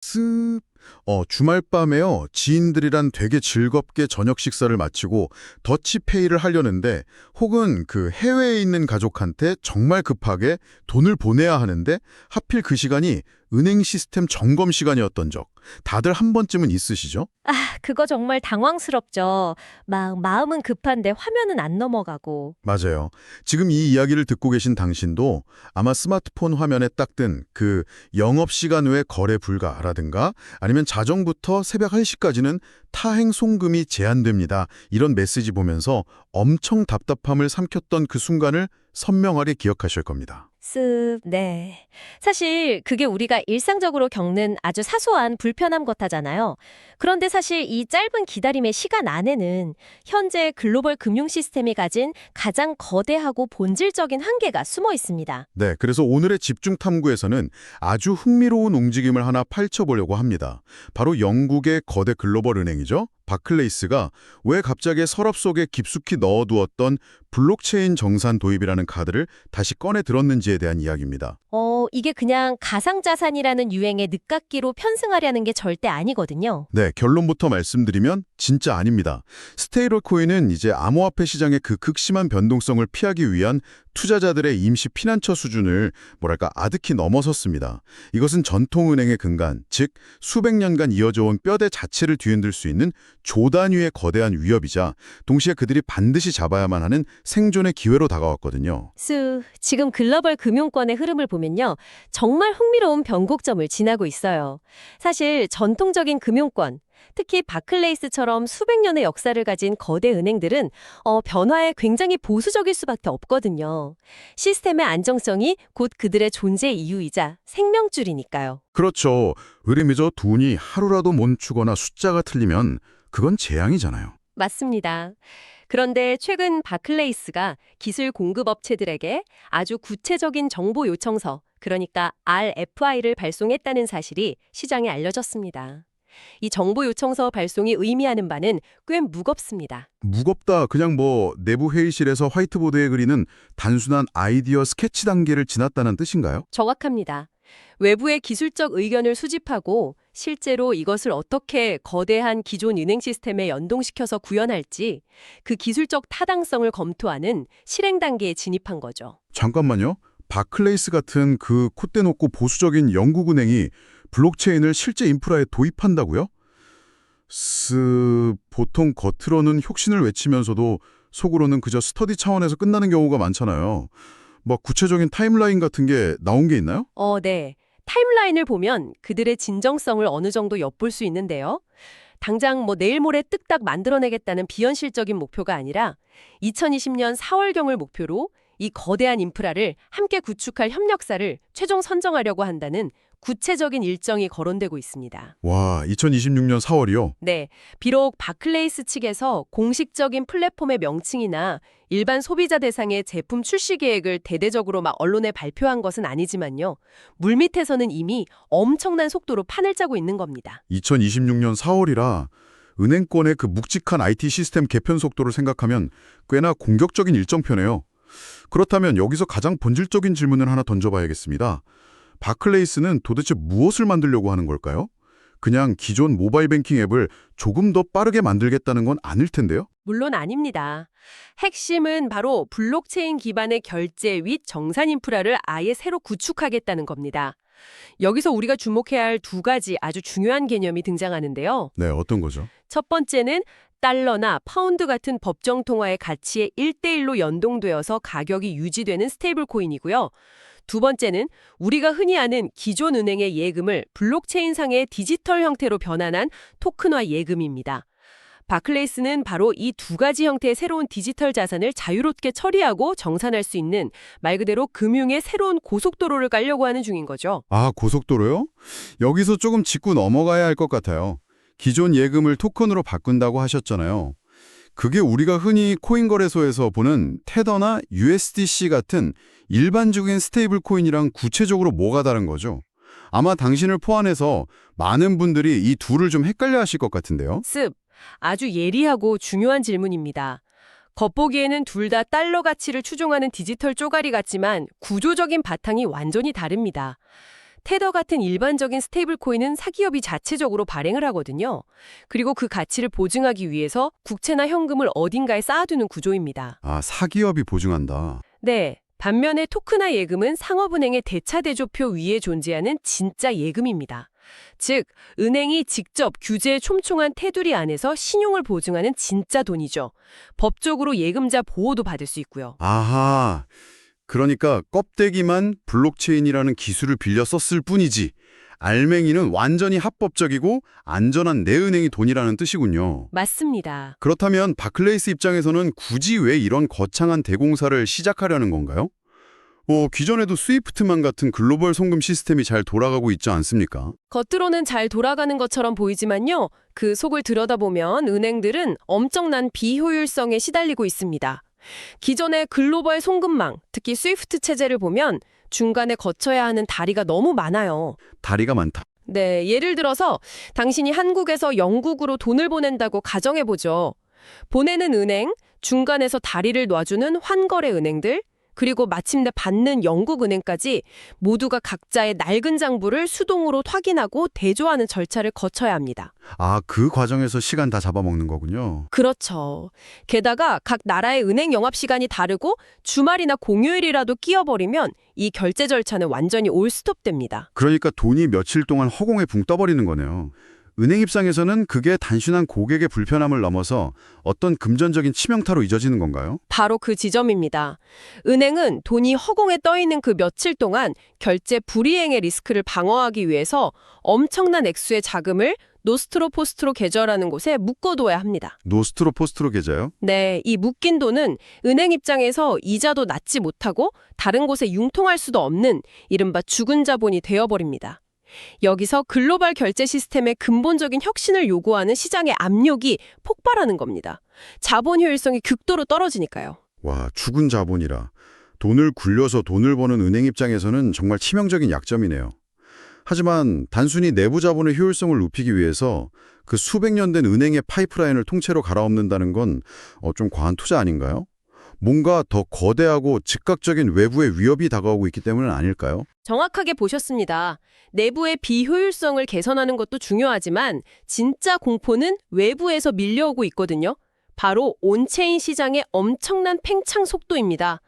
습. 주말 밤에요. 지인들이랑 되게 즐겁게 저녁 식사를 마치고 더치페이를 하려는데 혹은 그 해외에 있는 가족한테 정말 급하게 돈을 보내야 하는데 하필 그 시간이 은행 시스템 점검 시간이었던 적 다들 한 번쯤은 있으시죠? 그거 정말 당황스럽죠. 막 마음은 급한데 화면은 안 넘어가고. 맞아요. 지금 이 이야기를 듣고 계신 당신도 아마 스마트폰 화면에 딱 뜬 그 영업시간 외 거래 불가라든가 아니면 자정부터 새벽 1시까지는 타행 송금이 제한됩니다. 이런 메시지 보면서 엄청 답답함을 삼켰던 그 순간을 선명하게 기억하실 겁니다. 네. 사실 그게 우리가 일상적으로 겪는 아주 사소한 불편함 같아잖아요. 그런데 사실 이 짧은 기다림의 시간 안에는 현재 글로벌 금융 시스템이 가진 가장 거대하고 본질적인 한계가 숨어 있습니다. 네, 그래서 오늘의 집중 탐구에서는 아주 흥미로운 움직임을 하나 파헤쳐보려고 합니다. 바로 영국의 거대 글로벌 은행이죠. 바클레이스가 왜 갑자기 서랍 속에 깊숙이 넣어두었던 블록체인 정산 도입이라는 카드를 다시 꺼내 들었는지에 대한 이야기입니다. 이게 그냥 가상자산이라는 유행에 늦깎이로 편승하려는 게 절대 아니거든요. 네, 결론부터 말씀드리면 진짜 아닙니다. 스테이블 코인은 이제 암호화폐 시장의 그 극심한 변동성을 피하기 위한 투자자들의 임시 피난처 수준을 아득히 넘어섰습니다. 이것은 전통은행의 근간, 즉 수백 년간 이어져 온 뼈대 자체를 뒤흔들 수 있는 조단위의 거대한 위협이자 동시에 그들이 반드시 잡아야만 하는 생존의 기회로 다가왔거든요. 지금 글로벌 금융권의 흐름을 보면요. 정말 흥미로운 변곡점을 지나고 있어요. 사실 전통적인 금융권, 특히 바클레이스처럼 수백 년의 역사를 가진 거대 은행들은 변화에 굉장히 보수적일 수밖에 없거든요. 시스템의 안정성이 곧 그들의 존재 이유이자 생명줄이니까요. 그렇죠. 의뢰미저 돈이 하루라도 멈추거나 숫자가 틀리면 그건 재앙이잖아요. 맞습니다. 그런데 최근 바클레이스가 기술 공급 업체들에게 아주 구체적인 정보 요청서, 그러니까 RFI를 발송했다는 사실이 시장에 알려졌습니다. 이 정보 요청서 발송이 의미하는 바는 꽤 무겁습니다. 무겁다. 그냥 내부 회의실에서 화이트보드에 그리는 단순한 아이디어 스케치 단계를 지났다는 뜻인가요? 정확합니다. 외부의 기술적 의견을 수집하고 실제로 이것을 어떻게 거대한 기존 은행 시스템에 연동시켜서 구현할지 그 기술적 타당성을 검토하는 실행 단계에 진입한 거죠. 잠깐만요. 바클레이스 같은 그 콧대 높고 보수적인 영국 은행이 블록체인을 실제 인프라에 도입한다고요? 보통 겉으로는 혁신을 외치면서도 속으로는 그저 스터디 차원에서 끝나는 경우가 많잖아요. 구체적인 타임라인 같은 게 나온 게 있나요? 네. 타임라인을 보면 그들의 진정성을 어느 정도 엿볼 수 있는데요. 당장 내일 모레 뚝딱 만들어내겠다는 비현실적인 목표가 아니라 2020년 4월경을 목표로 이 거대한 인프라를 함께 구축할 협력사를 최종 선정하려고 한다는 구체적인 일정이 거론되고 있습니다. 와, 2026년 4월이요? 네, 비록 바클레이스 측에서 공식적인 플랫폼의 명칭이나 일반 소비자 대상의 제품 출시 계획을 대대적으로 언론에 발표한 것은 아니지만요. 물밑에서는 이미 엄청난 속도로 판을 짜고 있는 겁니다. 2026년 4월이라 은행권의 그 묵직한 IT 시스템 개편 속도를 생각하면 꽤나 공격적인 일정표네요. 그렇다면 여기서 가장 본질적인 질문을 하나 던져봐야겠습니다. 바클레이스는 도대체 무엇을 만들려고 하는 걸까요? 그냥 기존 모바일 뱅킹 앱을 조금 더 빠르게 만들겠다는 건 아닐 텐데요? 물론 아닙니다. 핵심은 바로 블록체인 기반의 결제 및 정산 인프라를 아예 새로 구축하겠다는 겁니다. 여기서 우리가 주목해야 할 두 가지 아주 중요한 개념이 등장하는데요. 네, 어떤 거죠? 첫 번째는 달러나 파운드 같은 법정 통화의 가치에 1대1로 연동되어서 가격이 유지되는 스테이블 코인이고요. 두 번째는 우리가 흔히 아는 기존 은행의 예금을 블록체인상의 디지털 형태로 변환한 토큰화 예금입니다. 바클레이스는 바로 이 두 가지 형태의 새로운 디지털 자산을 자유롭게 처리하고 정산할 수 있는 말 그대로 금융의 새로운 고속도로를 깔려고 하는 중인 거죠. 아, 고속도로요? 여기서 조금 짚고 넘어가야 할 것 같아요. 기존 예금을 토큰으로 바꾼다고 하셨잖아요. 그게 우리가 흔히 코인 거래소에서 보는 테더나 USDC 같은 일반적인 스테이블 코인이랑 구체적으로 뭐가 다른 거죠? 아마 당신을 포함해서 많은 분들이 이 둘을 좀 헷갈려 하실 것 같은데요. 아주 예리하고 중요한 질문입니다. 겉보기에는 둘 다 달러 가치를 추종하는 디지털 쪼가리 같지만 구조적인 바탕이 완전히 다릅니다. 테더 같은 일반적인 스테이블 코인은 사기업이 자체적으로 발행을 하거든요. 그리고 그 가치를 보증하기 위해서 국채나 현금을 어딘가에 쌓아두는 구조입니다. 아, 사기업이 보증한다. 네. 반면에 토크나 예금은 상업은행의 대차대조표 위에 존재하는 진짜 예금입니다. 즉, 은행이 직접 규제에 촘촘한 테두리 안에서 신용을 보증하는 진짜 돈이죠. 법적으로 예금자 보호도 받을 수 있고요. 아하, 그러니까 껍데기만 블록체인이라는 기술을 빌려 썼을 뿐이지 알맹이는 완전히 합법적이고 안전한 내 은행이 돈이라는 뜻이군요. 맞습니다. 그렇다면 바클레이스 입장에서는 굳이 왜 이런 거창한 대공사를 시작하려는 건가요? 기존에도 스위프트만 같은 글로벌 송금 시스템이 잘 돌아가고 있지 않습니까? 겉으로는 잘 돌아가는 것처럼 보이지만요. 그 속을 들여다보면 은행들은 엄청난 비효율성에 시달리고 있습니다. 기존의 글로벌 송금망, 특히 스위프트 체제를 보면 중간에 거쳐야 하는 다리가 너무 많아요. 다리가 많다. 네, 예를 들어서 당신이 한국에서 영국으로 돈을 보낸다고 가정해보죠. 보내는 은행, 중간에서 다리를 놔주는 환거래 은행들, 그리고 마침내 받는 영국 은행까지 모두가 각자의 낡은 장부를 수동으로 확인하고 대조하는 절차를 거쳐야 합니다. 아, 그 과정에서 시간 다 잡아먹는 거군요. 그렇죠. 게다가 각 나라의 은행 영업 시간이 다르고 주말이나 공휴일이라도 끼어버리면 이 결제 절차는 완전히 올스톱됩니다. 그러니까 돈이 며칠 동안 허공에 붕 떠버리는 거네요. 은행 입장에서는 그게 단순한 고객의 불편함을 넘어서 어떤 금전적인 치명타로 잊어지는 건가요? 바로 그 지점입니다. 은행은 돈이 허공에 떠 있는 그 며칠 동안 결제 불이행의 리스크를 방어하기 위해서 엄청난 액수의 자금을 노스트로 포스트로 계좌라는 곳에 묶어둬야 합니다. 노스트로 포스트로 계좌요? 네, 이 묶인 돈은 은행 입장에서 이자도 낮지 못하고 다른 곳에 융통할 수도 없는 이른바 죽은 자본이 되어버립니다. 여기서 글로벌 결제 시스템의 근본적인 혁신을 요구하는 시장의 압력이 폭발하는 겁니다. 자본 효율성이 극도로 떨어지니까요. 와, 죽은 자본이라. 돈을 굴려서 돈을 버는 은행 입장에서는 정말 치명적인 약점이네요. 하지만 단순히 내부 자본의 효율성을 높이기 위해서 그 수백 년 된 은행의 파이프라인을 통째로 갈아엎는다는 건 좀 과한 투자 아닌가요? 뭔가 더 거대하고 즉각적인 외부의 위협이 다가오고 있기 때문은 아닐까요? 정확하게 보셨습니다. 내부의 비효율성을 개선하는 것도 중요하지만 진짜 공포는 외부에서 밀려오고 있거든요. 바로 온체인 시장의 엄청난 팽창 속도입니다.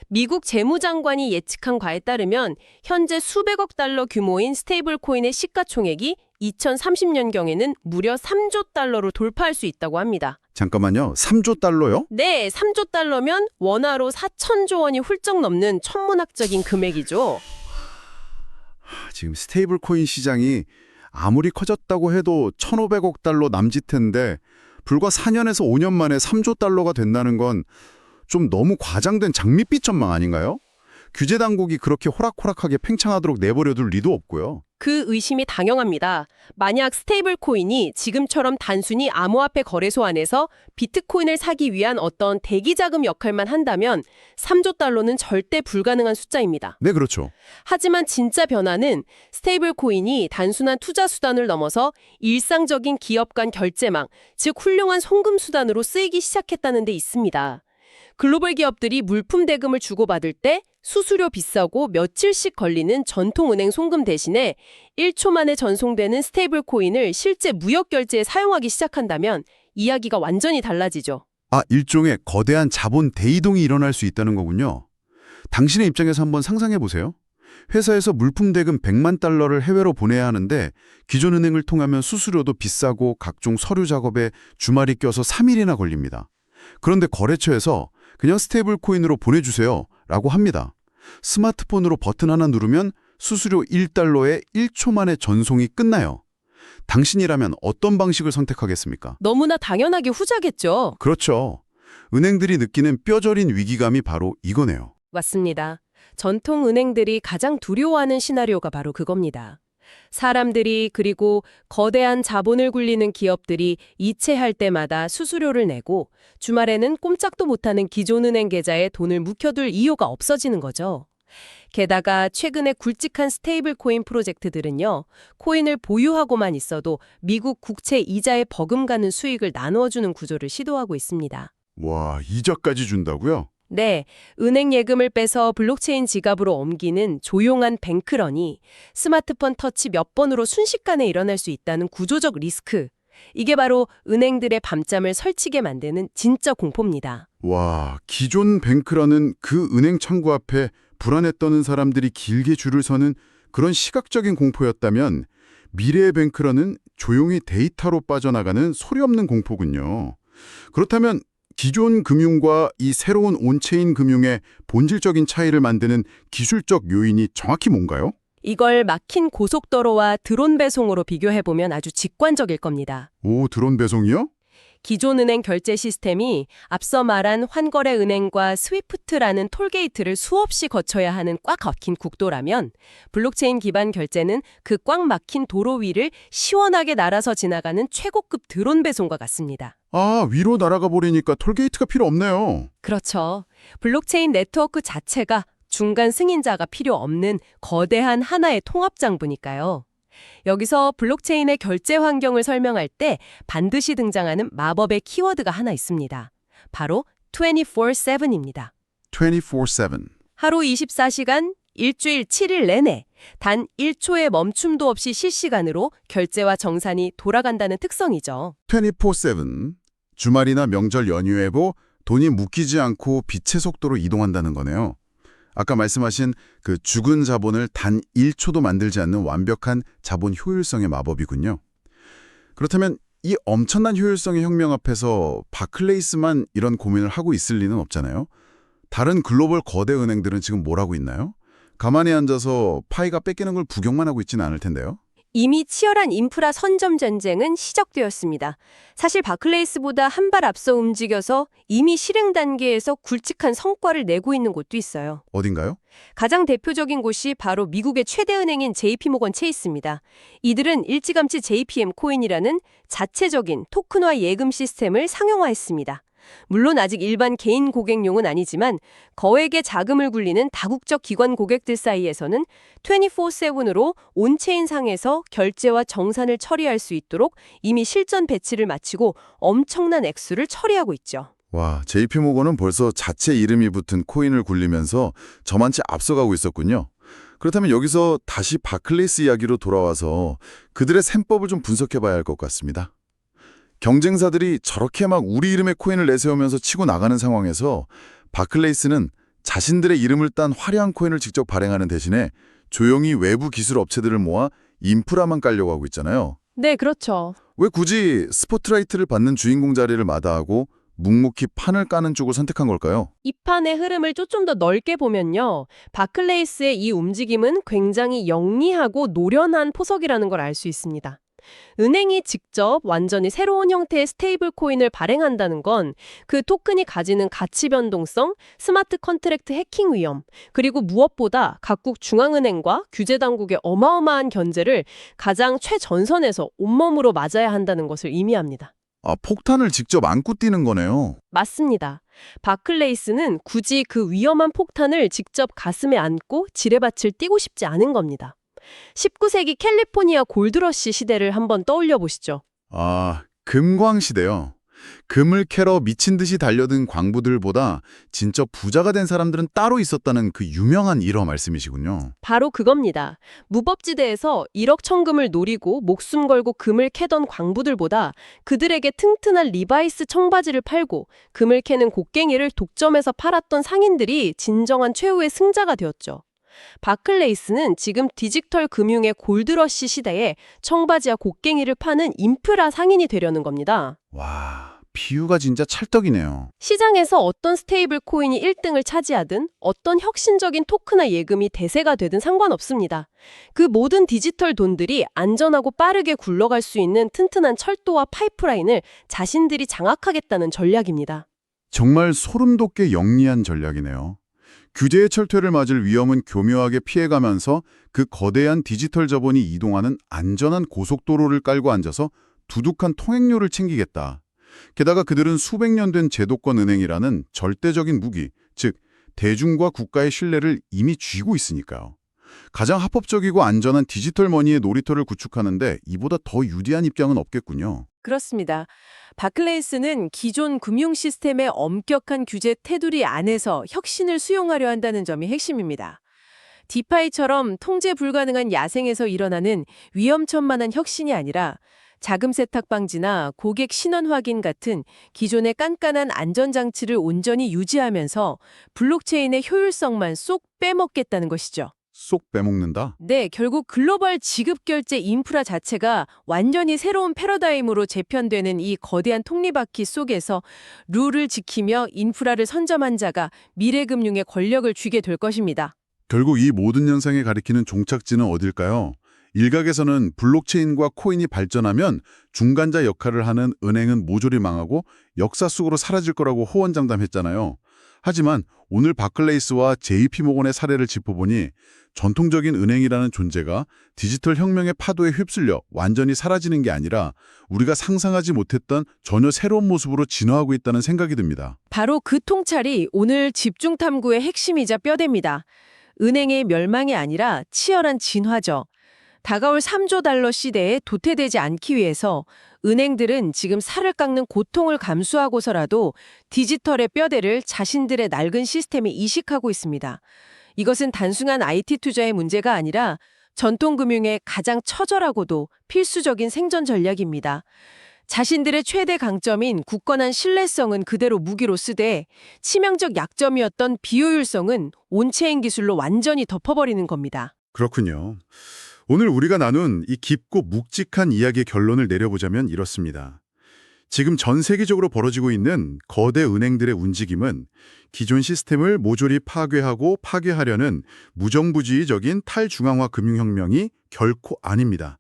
미국 재무장관이 예측한 바에 따르면 현재 수백억 달러 규모인 스테이블 코인의 시가총액이 2030년경에는 무려 3조 달러로 돌파할 수 있다고 합니다. 잠깐만요. 3조 달러요? 네, 3조 달러면 원화로 4천조 원이 훌쩍 넘는 천문학적인 금액이죠. 지금 스테이블 코인 시장이 아무리 커졌다고 해도 1,500억 달러 남짓인데 불과 4년에서 5년 만에 3조 달러가 된다는 건 좀 너무 과장된 장밋빛 전망 아닌가요? 규제 당국이 그렇게 호락호락하게 팽창하도록 내버려둘 리도 없고요. 그 의심이 당연합니다. 만약 스테이블 코인이 지금처럼 단순히 암호화폐 거래소 안에서 비트코인을 사기 위한 어떤 대기자금 역할만 한다면 3조 달러는 절대 불가능한 숫자입니다. 네, 그렇죠. 하지만 진짜 변화는 스테이블 코인이 단순한 투자 수단을 넘어서 일상적인 기업 간 결제망, 즉 훌륭한 송금 수단으로 쓰이기 시작했다는 데 있습니다. 글로벌 기업들이 물품 대금을 주고받을 때 수수료 비싸고 며칠씩 걸리는 전통은행 송금 대신에 1초 만에 전송되는 스테이블 코인을 실제 무역 결제에 사용하기 시작한다면 이야기가 완전히 달라지죠. 아, 일종의 거대한 자본 대이동이 일어날 수 있다는 거군요. 당신의 입장에서 한번 상상해 보세요. 회사에서 물품 대금 100만 달러를 해외로 보내야 하는데 기존 은행을 통하면 수수료도 비싸고 각종 서류 작업에 주말이 껴서 3일이나 걸립니다. 그런데 거래처에서 그냥 스테이블 코인으로 보내주세요 라고 합니다. 스마트폰으로 버튼 하나 누르면 수수료 1달러에 1초 만에 전송이 끝나요. 당신이라면 어떤 방식을 선택하겠습니까? 너무나 당연하게 후자겠죠. 그렇죠. 은행들이 느끼는 뼈저린 위기감이 바로 이거네요. 맞습니다. 전통 은행들이 가장 두려워하는 시나리오가 바로 그겁니다. 사람들이 그리고 거대한 자본을 굴리는 기업들이 이체할 때마다 수수료를 내고 주말에는 꼼짝도 못하는 기존 은행 계좌에 돈을 묵혀둘 이유가 없어지는 거죠. 게다가 최근에 굵직한 스테이블 코인 프로젝트들은요. 코인을 보유하고만 있어도 미국 국채 이자에 버금가는 수익을 나누어주는 구조를 시도하고 있습니다. 와, 이자까지 준다고요? 네, 은행 예금을 빼서 블록체인 지갑으로 옮기는 조용한 뱅크런이 스마트폰 터치 몇 번으로 순식간에 일어날 수 있다는 구조적 리스크. 이게 바로 은행들의 밤잠을 설치게 만드는 진짜 공포입니다. 와, 기존 뱅크라는 그 은행 창구 앞에 불안에 떠는 사람들이 길게 줄을 서는 그런 시각적인 공포였다면 미래의 뱅크라는 조용히 데이터로 빠져나가는 소리 없는 공포군요. 그렇다면 기존 금융과 이 새로운 온체인 금융의 본질적인 차이를 만드는 기술적 요인이 정확히 뭔가요? 이걸 막힌 고속도로와 드론 배송으로 비교해보면 아주 직관적일 겁니다. 오, 드론 배송이요? 기존 은행 결제 시스템이 앞서 말한 환거래 은행과 스위프트라는 톨게이트를 수없이 거쳐야 하는 꽉 막힌 국도라면 블록체인 기반 결제는 그 꽉 막힌 도로 위를 시원하게 날아서 지나가는 최고급 드론 배송과 같습니다. 아, 위로 날아가 버리니까 톨게이트가 필요 없네요. 그렇죠. 블록체인 네트워크 자체가 중간 승인자가 필요 없는 거대한 하나의 통합장부니까요. 여기서 블록체인의 결제 환경을 설명할 때 반드시 등장하는 마법의 키워드가 하나 있습니다. 바로 24/7입니다. 24/7. 하루 24시간, 일주일 7일 내내 단 1초의 멈춤도 없이 실시간으로 결제와 정산이 돌아간다는 특성이죠. 24/7. 주말이나 명절 연휴에도 돈이 묶이지 않고 빛의 속도로 이동한다는 거네요. 아까 말씀하신 그 죽은 자본을 단 1초도 만들지 않는 완벽한 자본 효율성의 마법이군요. 그렇다면 이 엄청난 효율성의 혁명 앞에서 바클레이스만 이런 고민을 하고 있을 리는 없잖아요. 다른 글로벌 거대 은행들은 지금 뭘 하고 있나요? 가만히 앉아서 파이가 뺏기는 걸 구경만 하고 있지는 않을 텐데요. 이미 치열한 인프라 선점 전쟁은 시작되었습니다. 사실 바클레이스보다 한 발 앞서 움직여서 이미 실행 단계에서 굵직한 성과를 내고 있는 곳도 있어요. 어딘가요? 가장 대표적인 곳이 바로 미국의 최대 은행인 JP모건 체이스입니다. 이들은 일찌감치 JPM 코인이라는 자체적인 토큰화 예금 시스템을 상용화했습니다. 물론 아직 일반 개인 고객용은 아니지만 거액의 자금을 굴리는 다국적 기관 고객들 사이에서는 24/7으로 온체인 상에서 결제와 정산을 처리할 수 있도록 이미 실전 배치를 마치고 엄청난 액수를 처리하고 있죠. 와, JP모건은 벌써 자체 이름이 붙은 코인을 굴리면서 저만치 앞서가고 있었군요. 그렇다면 여기서 다시 바클레이스 이야기로 돌아와서 그들의 셈법을 좀 분석해 봐야 할 것 같습니다. 경쟁사들이 저렇게 막 우리 이름의 코인을 내세우면서 치고 나가는 상황에서 바클레이스는 자신들의 이름을 딴 화려한 코인을 직접 발행하는 대신에 조용히 외부 기술 업체들을 모아 인프라만 깔려고 하고 있잖아요. 네, 그렇죠. 왜 굳이 스포트라이트를 받는 주인공 자리를 마다하고 묵묵히 판을 까는 쪽을 선택한 걸까요? 이 판의 흐름을 좀 더 넓게 보면요. 바클레이스의 이 움직임은 굉장히 영리하고 노련한 포석이라는 걸 알 수 있습니다. 은행이 직접 완전히 새로운 형태의 스테이블 코인을 발행한다는 건 그 토큰이 가지는 가치 변동성, 스마트 컨트랙트 해킹 위험, 그리고 무엇보다 각국 중앙은행과 규제 당국의 어마어마한 견제를 가장 최전선에서 온몸으로 맞아야 한다는 것을 의미합니다. 아, 폭탄을 직접 안고 뛰는 거네요. 맞습니다. 바클레이스는 굳이 그 위험한 폭탄을 직접 가슴에 안고 지뢰밭을 뛰고 싶지 않은 겁니다. 19세기 캘리포니아 골드러시 시대를 한번 떠올려 보시죠. 아, 금광 시대요. 금을 캐러 미친 듯이 달려든 광부들보다 진짜 부자가 된 사람들은 따로 있었다는 그 유명한 일화 말씀이시군요. 바로 그겁니다. 무법지대에서 1억 천금을 노리고 목숨 걸고 금을 캐던 광부들보다 그들에게 튼튼한 리바이스 청바지를 팔고 금을 캐는 곡괭이를 독점해서 팔았던 상인들이 진정한 최후의 승자가 되었죠. 바클레이스는 지금 디지털 금융의 골드러시 시대에 청바지와 곡괭이를 파는 인프라 상인이 되려는 겁니다. 와, 비유가 진짜 찰떡이네요. 시장에서 어떤 스테이블 코인이 1등을 차지하든 어떤 혁신적인 토크나 예금이 대세가 되든 상관없습니다. 그 모든 디지털 돈들이 안전하고 빠르게 굴러갈 수 있는 튼튼한 철도와 파이프라인을 자신들이 장악하겠다는 전략입니다. 정말 소름 돋게 영리한 전략이네요. 규제의 철퇴를 맞을 위험은 교묘하게 피해가면서 그 거대한 디지털 자본이 이동하는 안전한 고속도로를 깔고 앉아서 두둑한 통행료를 챙기겠다. 게다가 그들은 수백 년 된 제도권 은행이라는 절대적인 무기, 즉 대중과 국가의 신뢰를 이미 쥐고 있으니까요. 가장 합법적이고 안전한 디지털 머니의 놀이터를 구축하는데 이보다 더 유리한 입장은 없겠군요. 그렇습니다. 바클레이스는 기존 금융 시스템의 엄격한 규제 테두리 안에서 혁신을 수용하려 한다는 점이 핵심입니다. 디파이처럼 통제 불가능한 야생에서 일어나는 위험천만한 혁신이 아니라 자금 세탁 방지나 고객 신원 확인 같은 기존의 깐깐한 안전장치를 온전히 유지하면서 블록체인의 효율성만 쏙 빼먹겠다는 것이죠. 쏙 빼먹는다? 네, 결국 글로벌 지급결제 인프라 자체가 완전히 새로운 패러다임으로 재편되는 이 거대한 톱니바퀴 속에서 룰을 지키며 인프라를 선점한 자가 미래금융의 권력을 쥐게 될 것입니다. 결국 이 모든 현상이 가리키는 종착지는 어딜까요? 일각에서는 블록체인과 코인이 발전하면 중간자 역할을 하는 은행은 모조리 망하고 역사 속으로 사라질 거라고 호언장담했잖아요. 하지만 오늘 바클레이스와 JP모건의 사례를 짚어보니 전통적인 은행이라는 존재가 디지털 혁명의 파도에 휩쓸려 완전히 사라지는 게 아니라 우리가 상상하지 못했던 전혀 새로운 모습으로 진화하고 있다는 생각이 듭니다. 바로 그 통찰이 오늘 집중탐구의 핵심이자 뼈대입니다. 은행의 멸망이 아니라 치열한 진화죠. 다가올 3조 달러 시대에 도태되지 않기 위해서 은행들은 지금 살을 깎는 고통을 감수하고서라도 디지털의 뼈대를 자신들의 낡은 시스템에 이식하고 있습니다. 이것은 단순한 IT 투자의 문제가 아니라 전통금융의 가장 처절하고도 필수적인 생존 전략입니다. 자신들의 최대 강점인 굳건한 신뢰성은 그대로 무기로 쓰되 치명적 약점이었던 비효율성은 온체인 기술로 완전히 덮어버리는 겁니다. 그렇군요. 오늘 우리가 나눈 이 깊고 묵직한 이야기의 결론을 내려보자면 이렇습니다. 지금 전 세계적으로 벌어지고 있는 거대 은행들의 움직임은 기존 시스템을 모조리 파괴하고 파괴하려는 무정부주의적인 탈중앙화 금융혁명이 결코 아닙니다.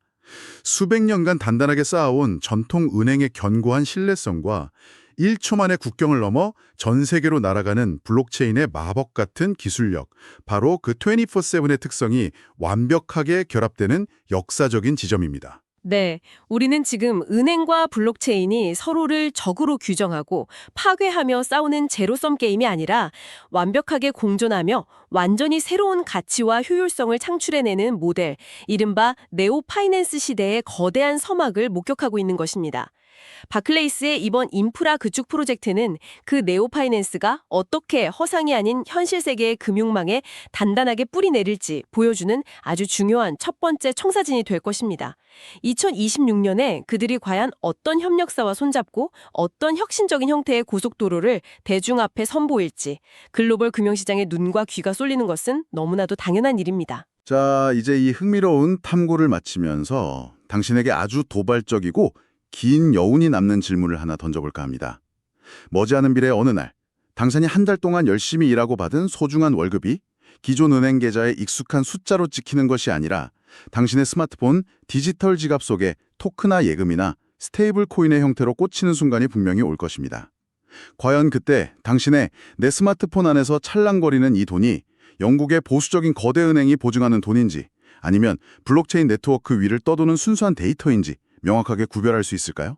수백 년간 단단하게 쌓아온 전통 은행의 견고한 신뢰성과 1초 만에 국경을 넘어 전 세계로 날아가는 블록체인의 마법 같은 기술력, 바로 그 24/7의 특성이 완벽하게 결합되는 역사적인 지점입니다. 네, 우리는 지금 은행과 블록체인이 서로를 적으로 규정하고 파괴하며 싸우는 제로섬 게임이 아니라 완벽하게 공존하며 완전히 새로운 가치와 효율성을 창출해내는 모델, 이른바 네오 파이낸스 시대의 거대한 서막을 목격하고 있는 것입니다. 바클레이스의 이번 인프라 구축 프로젝트는 그 네오파이낸스가 어떻게 허상이 아닌 현실 세계의 금융망에 단단하게 뿌리 내릴지 보여주는 아주 중요한 첫 번째 청사진이 될 것입니다. 2026년에 그들이 과연 어떤 협력사와 손잡고 어떤 혁신적인 형태의 고속도로를 대중 앞에 선보일지 글로벌 금융시장의 눈과 귀가 쏠리는 것은 너무나도 당연한 일입니다. 자, 이제 이 흥미로운 탐구를 마치면서 당신에게 아주 도발적이고 긴 여운이 남는 질문을 하나 던져볼까 합니다. 머지않은 미래 어느 날, 당신이 한 달 동안 열심히 일하고 받은 소중한 월급이 기존 은행 계좌에 익숙한 숫자로 찍히는 것이 아니라 당신의 스마트폰 디지털 지갑 속에 토크나 예금이나 스테이블 코인의 형태로 꽂히는 순간이 분명히 올 것입니다. 과연 그때 당신의 내 스마트폰 안에서 찰랑거리는 이 돈이 영국의 보수적인 거대 은행이 보증하는 돈인지 아니면 블록체인 네트워크 위를 떠도는 순수한 데이터인지 명확하게 구별할 수 있을까요?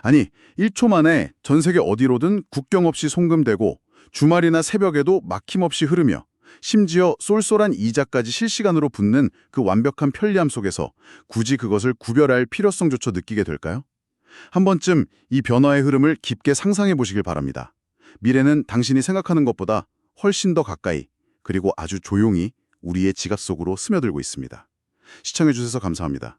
아니, 1초 만에 전 세계 어디로든 국경 없이 송금되고 주말이나 새벽에도 막힘없이 흐르며 심지어 쏠쏠한 이자까지 실시간으로 붙는 그 완벽한 편리함 속에서 굳이 그것을 구별할 필요성조차 느끼게 될까요? 한 번쯤 이 변화의 흐름을 깊게 상상해 보시길 바랍니다. 미래는 당신이 생각하는 것보다 훨씬 더 가까이 그리고 아주 조용히 우리의 지갑 속으로 스며들고 있습니다. 시청해 주셔서 감사합니다.